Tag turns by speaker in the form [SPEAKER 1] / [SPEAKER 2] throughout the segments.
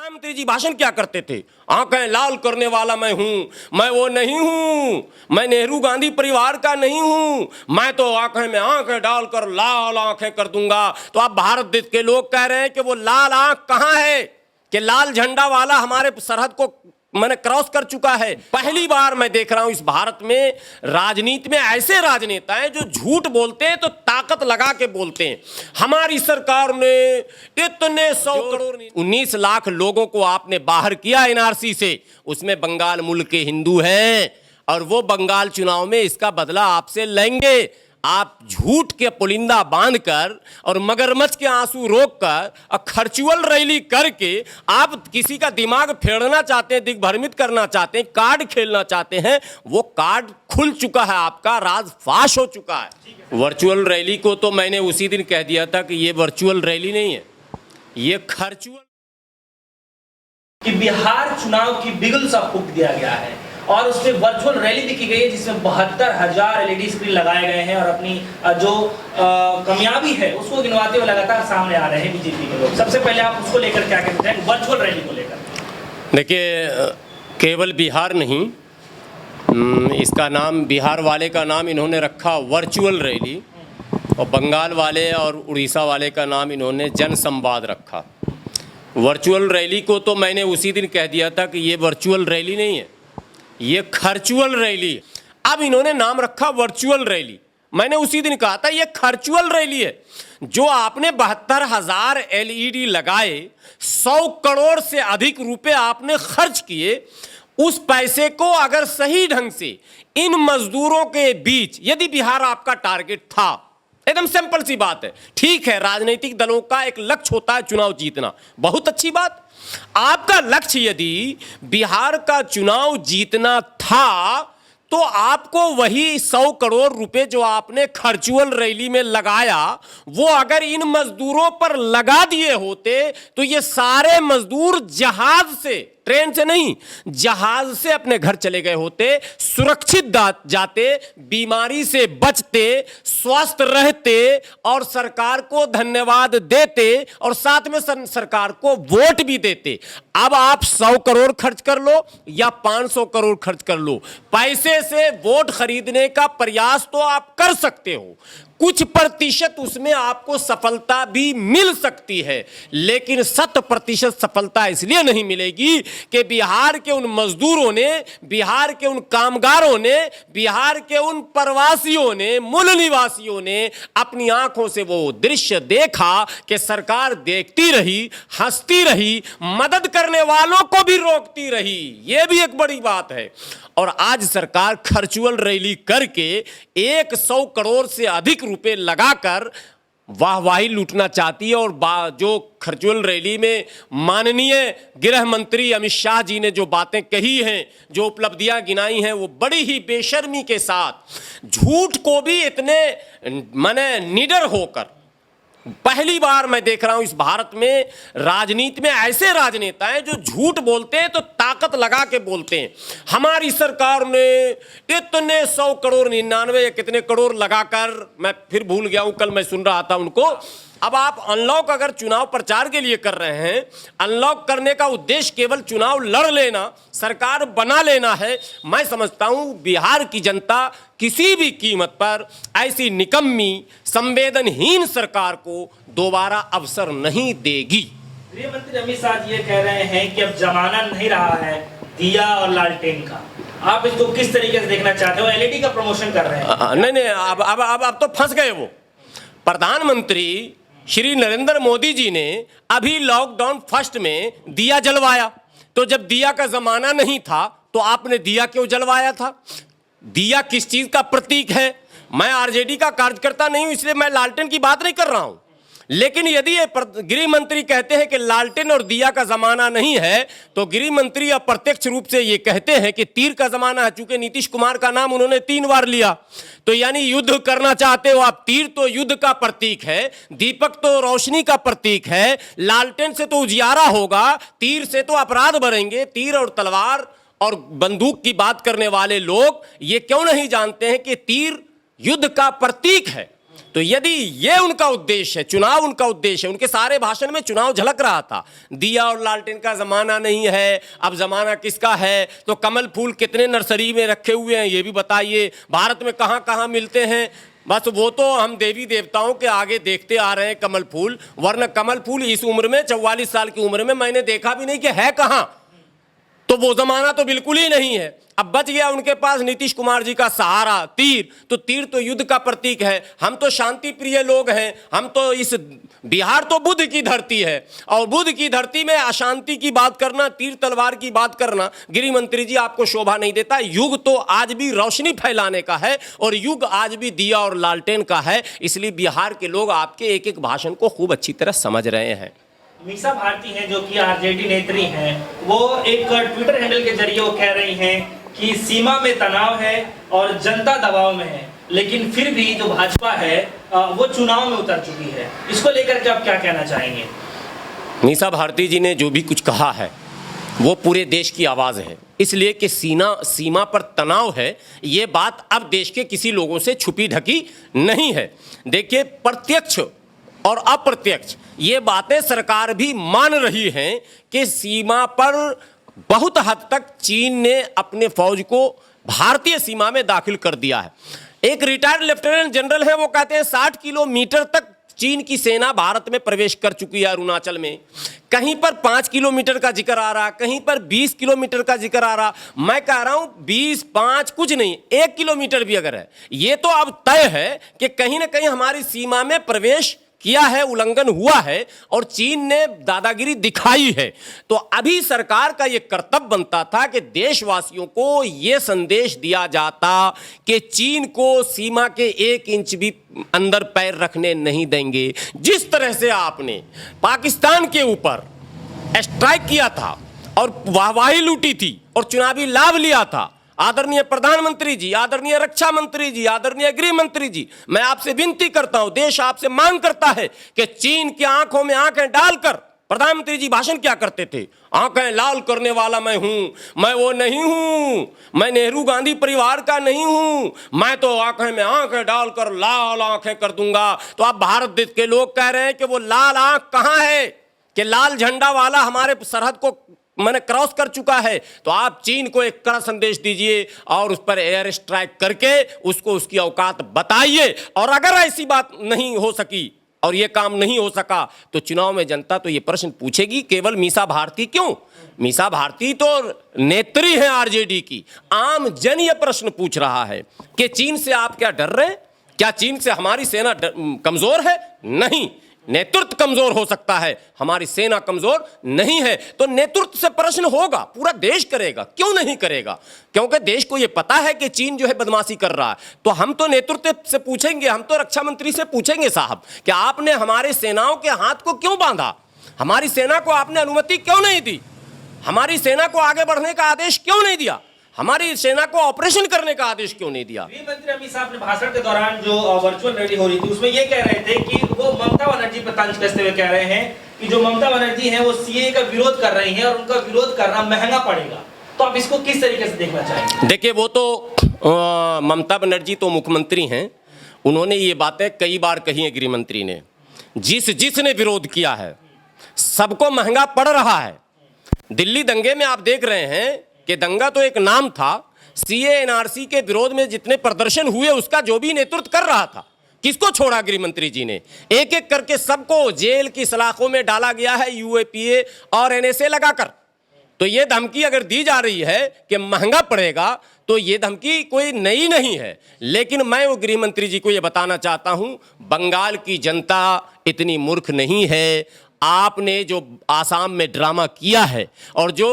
[SPEAKER 1] प्रधानमंत्री जी भाषण क्या करते थे? आंखें लाल करने वाला मैं हूं, मैं वो नहीं हूं, मैं नेहरू गांधी परिवार का नहीं हूं, मैं तो आंखें में आंखें डालकर लाल आंखें कर दूंगा। तो अब भारत देश के लोग कह रहे हैं कि वो लाल आंख कहां है, कि लाल झंडा वाला हमारे सरहद को मैंने क्रॉस कर चुका है। पहली बार मैं देख रहा हूं इस भारत में राजनीति में ऐसे राजनेता हैं जो झूठ बोलते हैं तो ताकत लगा के बोलते हैं। हमारी सरकार ने इतने 100 करोड़ 19 लाख लोगों को आपने बाहर किया एनआरसी से, उसमें बंगाल मूल के हिंदू हैं और वो बंगाल चुनाव में इसका बदला आपसे लेंगे। आप झूठ के पुलिंदा बांधकर और मगरमच्छ के आंसू रोककर और खर्चुअल रैली करके आप किसी का दिमाग फेरना चाहते हैं, दिग्भ्रमित करना चाहते हैं, कार्ड खेलना चाहते हैं। वो कार्ड खुल चुका है, आपका राज फाश हो चुका है। वर्चुअल रैली को तो मैंने उसी दिन कह दिया था कि ये वर्चुअल रैली नहीं है, ये खर्चुअल।
[SPEAKER 2] कि बिहार चुनाव की बिगुल सा फूंक दिया गया है और उसमें वर्चुअल रैली भी की गई है जिसमें 72,000 एलईडी स्क्रीन लगाए गए हैं और अपनी जो कामयाबी है उसको गिनवाते हुए लगातार सामने आ रहे हैं बीजेपी के लोग। सबसे पहले आप उसको लेकर क्या कहते हैं, वर्चुअल रैली को लेकर?
[SPEAKER 1] देखिए, केवल बिहार नहीं, इसका नाम, बिहार वाले का नाम इन्होंने रखा वर्चुअल रैली और बंगाल वाले और उड़ीसा वाले का नाम इन्होंने जन संवाद रखा। वर्चुअल रैली को तो मैंने उसी दिन कह दिया था कि ये वर्चुअल रैली नहीं है, ये खर्चुअल रैली। अब इन्होंने नाम रखा वर्चुअल रैली, मैंने उसी दिन कहा था ये खर्चुअल रैली है। जो आपने 72,000 एलईडी लगाए, 100 करोड़ से अधिक रुपए आपने खर्च किए, उस पैसे को अगर सही ढंग से इन मजदूरों के बीच, यदि बिहार आपका टारगेट था, एकदम सिंपल सी बात है, ठीक है, राजनीतिक दलों का एक लक्ष्य होता है चुनाव जीतना, बहुत अच्छी बात। आपका लक्ष्य यदि बिहार का चुनाव जीतना था तो आपको वही 100 करोड़ रुपए जो आपने खर्चुअल रैली में लगाया, वो अगर इन मजदूरों पर लगा दिए होते तो ये सारे मजदूर जहाज से, ट्रेन से नहीं, जहाज से अपने घर चले गए होते, सुरक्षित जाते, बीमारी से बचते, स्वस्थ रहते और सरकार को धन्यवाद देते और साथ में सरकार को वोट भी देते। अब आप 100 करोड़ खर्च कर लो या 500 करोड़ खर्च कर लो, पैसे से वोट खरीदने का प्रयास तो आप कर सकते हो, कुछ प्रतिशत उसमें आपको सफलता भी मिल सकती है, लेकिन 100% सफलता इसलिए नहीं मिलेगी कि बिहार के उन मजदूरों ने, बिहार के उन कामगारों ने, बिहार के उन प्रवासियों ने, मूल निवासियों ने अपनी आंखों से वो दृश्य देखा कि सरकार देखती रही, हंसती रही, मदद करने वालों को भी रोकती रही। यह भी एक बड़ी बात है। और आज सरकार खर्चुअल रैली करके 100 करोड़ से अधिक रुपए लगाकर वाहवाही लूटना चाहती है। और जो खर्चुअल रैली में माननीय गृह मंत्री अमित शाह जी ने जो बातें कही हैं, जो उपलब्धियां गिनाई हैं, वो बड़ी ही बेशर्मी के साथ, झूठ को भी इतने माने निडर होकर, पहली बार मैं देख रहा हूं इस भारत में राजनीति में ऐसे राजनेता हैं जो झूठ बोलते हैं तो ताकत लगा के बोलते हैं। हमारी सरकार ने इतने 100 करोड़ 99 या कितने करोड़ लगाकर, मैं फिर भूल गया हूं, कल मैं सुन रहा था उनको। अब आप अनलॉक अगर चुनाव प्रचार के लिए कर रहे हैं, अनलॉक करने का उद्देश्य केवल चुनाव लड़ लेना, सरकार बना लेना है, मैं समझता हूं बिहार की जनता किसी भी कीमत पर ऐसी निकम्मी संवेदनहीन सरकार को दोबारा अवसर नहीं देगी।
[SPEAKER 2] गृह मंत्री अमित शाह जी ये कह रहे हैं कि अब जमाना नहीं रहा है दिया और लालटेन का, आप इसको किस तरीके से देखना चाहते हो? एलईडी का प्रमोशन कर रहे हैं।
[SPEAKER 1] नहीं, अब तो फंस गए वो। प्रधानमंत्री श्री नरेंद्र मोदी जी ने अभी लॉकडाउन फर्स्ट में दिया जलवाया, तो जब दिया का जमाना नहीं था तो आपने दिया क्यों जलवाया था? दिया किस चीज का प्रतीक है? मैं आरजेडी का कार्यकर्ता नहीं हूं, इसलिए मैं लालटेन की बात नहीं कर रहा हूं, लेकिन यदि ये गृह मंत्री कहते हैं कि लालटेन और दिया का जमाना नहीं है, तो गृह मंत्री अप्रत्यक्ष रूप से ये कहते हैं कि तीर का जमाना है। चूंकि नीतीश कुमार का नाम उन्होंने 3 बार लिया, तो यानी युद्ध करना चाहते हो आप। तीर तो युद्ध का प्रतीक है, दीपक तो रोशनी का प्रतीक है, लालटेन से तो उजियारा होगा, तीर से तो अपराध बढ़ेंगे। तीर और तलवार और बंदूक की बात करने वाले लोग ये क्यों नहीं जानते हैं कि तीर युद्ध का प्रतीक है? तो तो यदि ये उनका उद्देश्य है, चुनाव उनका उद्देश्य है, उनके सारे भाषण में चुनाव झलक रहा था, दिया और लालटेन का जमाना नहीं है, अब जमाना किसका है, तो कमल फूल कितने नर्सरी में रखे हुए हैं ये भी बताइए, भारत में कहाँ कहाँ मिलते हैं, बस वो तो हम देवी देवताओं के आगे देखते आ रहे हैं कमल फूल, वरना कमल फूल इस उम्र में 44 साल की उम्र में मैंने देखा भी नहीं कि है कहाँ, तो वो जमाना तो बिल्कुल ही नहीं है। अब बच गया उनके पास नीतीश कुमार जी का सहारा तीर, तो तीर तो युद्ध का प्रतीक है। हम तो शांति प्रिय लोग हैं, हम तो इस बिहार तो बुद्ध की धरती है, और बुद्ध की धरती में अशांति की बात करना, तीर तलवार की बात करना, गृह मंत्री जी आपको शोभा नहीं देता। युग तो आज भी रोशनी फैलाने का है, और युग आज भी दिया और लालटेन का है, इसलिए बिहार के लोग आपके एक एक भाषण को खूब अच्छी तरह समझ रहे हैं।
[SPEAKER 2] मीसा भारती हैं जो कि आरजेडी नेत्री हैं, वो एक ट्विटर हैंडल के जरिए वो कह रही हैं कि सीमा में तनाव है और जनता दबाव में है, लेकिन फिर भी जो भाजपा है वो चुनाव में उतर चुकी है। इसको लेकर के आप क्या कहना चाहेंगे?
[SPEAKER 1] मीसा भारती जी ने जो भी कुछ कहा है वो पूरे देश की आवाज़ है, इसलिए कि सीमा पर तनाव है, ये बात अब देश के किसी लोगों से छुपी ढकी नहीं है। देखिए, प्रत्यक्ष और अप्रत्यक्ष ये बातें सरकार भी मान रही है कि सीमा पर बहुत हद तक चीन ने अपने फौज को भारतीय सीमा में दाखिल कर दिया है। एक रिटायर्ड लेफ्टिनेंट जनरल है, वो कहते हैं 60 किलोमीटर तक चीन की सेना भारत में प्रवेश कर चुकी है अरुणाचल में। कहीं पर 5 किलोमीटर का जिक्र आ रहा, कहीं पर 20 किलोमीटर का जिक्र आ रहा। मैं कह रहा हूं 20, 5 कुछ नहीं, 1 किलोमीटर भी अगर है, ये तो अब तय है कि कहीं ना कहीं हमारी सीमा में प्रवेश किया है, उल्लंघन हुआ है, और चीन ने दादागिरी दिखाई है। तो अभी सरकार का यह कर्तव्य बनता था कि देशवासियों को यह संदेश दिया जाता कि चीन को सीमा के 1 इंच भी अंदर पैर रखने नहीं देंगे। जिस तरह से आपने पाकिस्तान के ऊपर स्ट्राइक किया था और वाहवाही लूटी थी और चुनावी लाभ लिया था, आदरणीय प्रधानमंत्री जी, आदरणीय रक्षा मंत्री जी, आदरणीय गृह मंत्री जी, मैं आपसे विनती करता हूं, देश आपसे मांग करता है कि चीन की आंखों में आंखें डालकर, प्रधानमंत्री जी भाषण क्या करते थे, आंखें लाल करने वाला मैं हूं, मैं वो नहीं हूं, मैं नेहरू गांधी परिवार का नहीं हूं, मैं तो आंखें में आंखें डालकर लाल आंखें कर दूंगा। तो अब भारत देश के लोग कह रहे हैं कि वो लाल आंख कहां है, कि लाल झंडा वाला हमारे सरहद को मैंने क्रॉस कर चुका है। तो आप चीन को एक कड़ा संदेश दीजिए और उस पर एयर स्ट्राइक करके उसको उसकी औकात बताइए। और अगर ऐसी बात नहीं हो सकी और ये काम नहीं हो सका तो चुनाव में जनता तो ये प्रश्न पूछेगी, केवल मीसा भारती क्यों, मीसा भारती तो नेत्री है आरजेडी की, आम जन ये प्रश्न पूछ रहा है कि चीन से आप क्या डर रहे हैं, क्या चीन से हमारी सेना कमजोर है? नहीं, नेतृत्व कमजोर हो सकता है, हमारी सेना कमजोर नहीं है। तो नेतृत्व से प्रश्न होगा, पूरा देश करेगा, क्यों नहीं करेगा, क्योंकि देश को यह पता है कि चीन जो है बदमाशी कर रहा है। तो हम तो नेतृत्व से पूछेंगे, हम तो रक्षा मंत्री से पूछेंगे, साहब कि आपने हमारे सेनाओं के हाथ को क्यों बांधा, हमारी सेना को आपने अनुमति क्यों नहीं दी, हमारी सेना को आगे बढ़ने का आदेश क्यों नहीं दिया, हमारी सेना को ऑपरेशन करने का आदेश क्यों नहीं दिया।
[SPEAKER 2] गृह मंत्री अमित शाह अपने भाषण के दौरान जो वर्चुअल रैली हो रही थी उसमें ये कह रहे थे कि वो ममता बनर्जी पर तंज कसते हुए कह रहे हैं कि जो ममता बनर्जी हैं वो सीए का विरोध कर रही हैं और उनका विरोध करना महंगा पड़ेगा। तो आप इसको किस तरीके से देखना चाहेंगे?
[SPEAKER 1] देखिए, वो तो ममता बनर्जी तो मुख्यमंत्री हैं, उन्होंने ये बातें कई बार कही है गृह मंत्री ने, जिसने विरोध किया है सबको महंगा पड़ रहा है। दिल्ली दंगे में आप देख रहे हैं कि दंगा तो एक नाम था, सीए एनआरसी के विरोध में जितने प्रदर्शन हुए उसका जो भी नेतृत्व कर रहा था, किसको छोड़ा गृह मंत्री जी ने? एक एक करके सबको जेल की सलाखों में डाला गया है यूएपीए और एनएसए लगाकर। तो ये धमकी अगर दी जा रही है कि महंगा पड़ेगा तो ये धमकी कोई नई नहीं है। लेकिन मैं वो गृह मंत्री जी को ये बताना चाहता हूं, बंगाल की जनता इतनी मूर्ख नहीं है। आपने जो आसाम में ड्रामा किया है और जो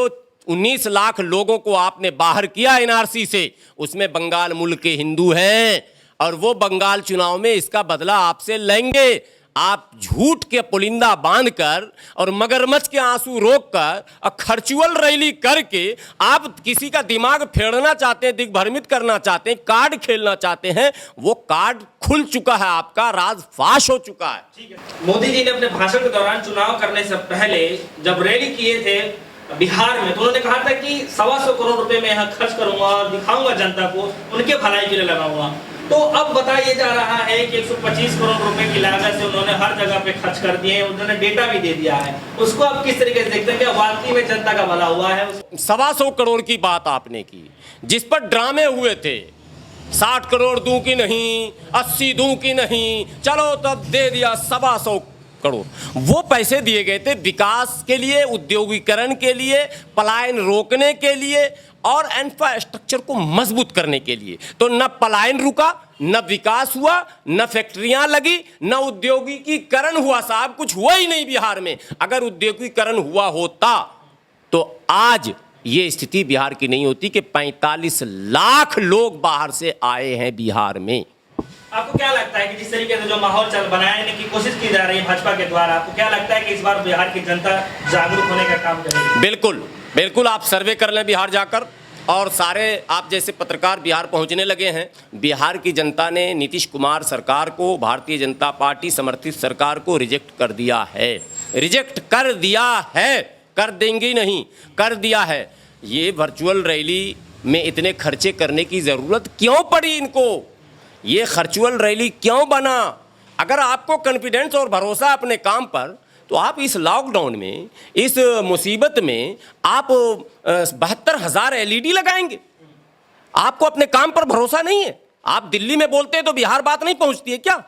[SPEAKER 1] 19 लाख लोगों को आपने बाहर किया एनआरसी से, उसमें बंगाल मुल्क के हिंदू हैं और वो बंगाल चुनाव में इसका बदला आपसे लेंगे। आप झूठ के पुलिंदा बांधकर और मगरमच्छ के आंसू रोककर और खर्चुअल रैली करके आप किसी का दिमाग फेरना चाहते हैं, दिग्भ्रमित करना चाहते हैं, कार्ड खेलना चाहते हैं। वो कार्ड खुल चुका है, आपका राज फाश हो चुका है।
[SPEAKER 2] ठीक है। मोदी जी ने अपने भाषण के दौरान चुनाव करने से पहले जब रैली किए थे बिहार में, तो उन्होंने कहा था कि 125 करोड़ रुपए मैं यहाँ खर्च करूंगा और दिखाऊंगा जनता को, उनके भलाई के लिए लगाऊंगा। तो अब बताया जा रहा है कि 125 करोड़ रुपए की लागत से उन्होंने हर जगह पे खर्च कर दिए, उन्होंने डेटा भी दे दिया है। उसको आप किस तरीके से देखते हैं, क्या वाकई में जनता का भला हुआ है?
[SPEAKER 1] 125 करोड़ की बात आपने की, जिस पर ड्रामे हुए थे, 60 करोड़ दूं कि नहीं, 80 दूं कि नहीं, चलो तब दे दिया 125 करोड़। वो पैसे दिए गए थे विकास के लिए, उद्योगीकरण के लिए, पलायन रोकने के लिए और इंफ्रास्ट्रक्चर को मजबूत करने के लिए। तो न पलायन रुका, न विकास हुआ, न फैक्ट्रियां लगी, न उद्योगीकरण हुआ। साहब कुछ हुआ ही नहीं बिहार में। अगर उद्योगीकरण हुआ होता तो आज ये स्थिति बिहार की नहीं होती कि 45 लाख लोग बाहर से आए हैं बिहार में।
[SPEAKER 2] आपको क्या लगता है कि जिस तरीके से जो माहौल बनाने की कोशिश की जा रही है भाजपा के द्वारा, आपको क्या लगता है कि इस बार बिहार की जनता जागरूक होने का काम करेगी?
[SPEAKER 1] बिल्कुल बिल्कुल, आप सर्वे कर लें बिहार जाकर, और सारे आप जैसे पत्रकार बिहार पहुंचने लगे हैं। बिहार की जनता ने नीतीश कुमार सरकार को, भारतीय जनता पार्टी समर्थित सरकार को रिजेक्ट कर दिया है, रिजेक्ट कर दिया है, कर देंगे नहीं, कर दिया है। ये वर्चुअल रैली में इतने खर्चे करने की ज़रूरत क्यों पड़ी इनको? ये वर्चुअल रैली क्यों बना? अगर आपको कॉन्फिडेंस और भरोसा अपने काम पर, तो आप इस लॉकडाउन में, इस मुसीबत में आप 72,000 LED लगाएंगे। आपको अपने काम पर भरोसा नहीं है? आप दिल्ली में बोलते तो बिहार बात नहीं पहुंचती है क्या?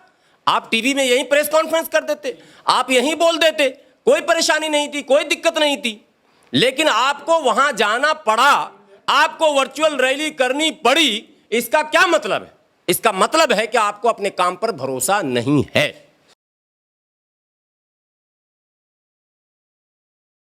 [SPEAKER 1] आप टीवी में यहीं प्रेस कॉन्फ्रेंस कर देते, आप यहीं बोल देते, कोई परेशानी नहीं थी, कोई दिक्कत नहीं थी। लेकिन आपको वहां जाना पड़ा, आपको वर्चुअल रैली करनी पड़ी। इसका क्या मतलब है? इसका मतलब है कि आपको अपने काम पर भरोसा नहीं है।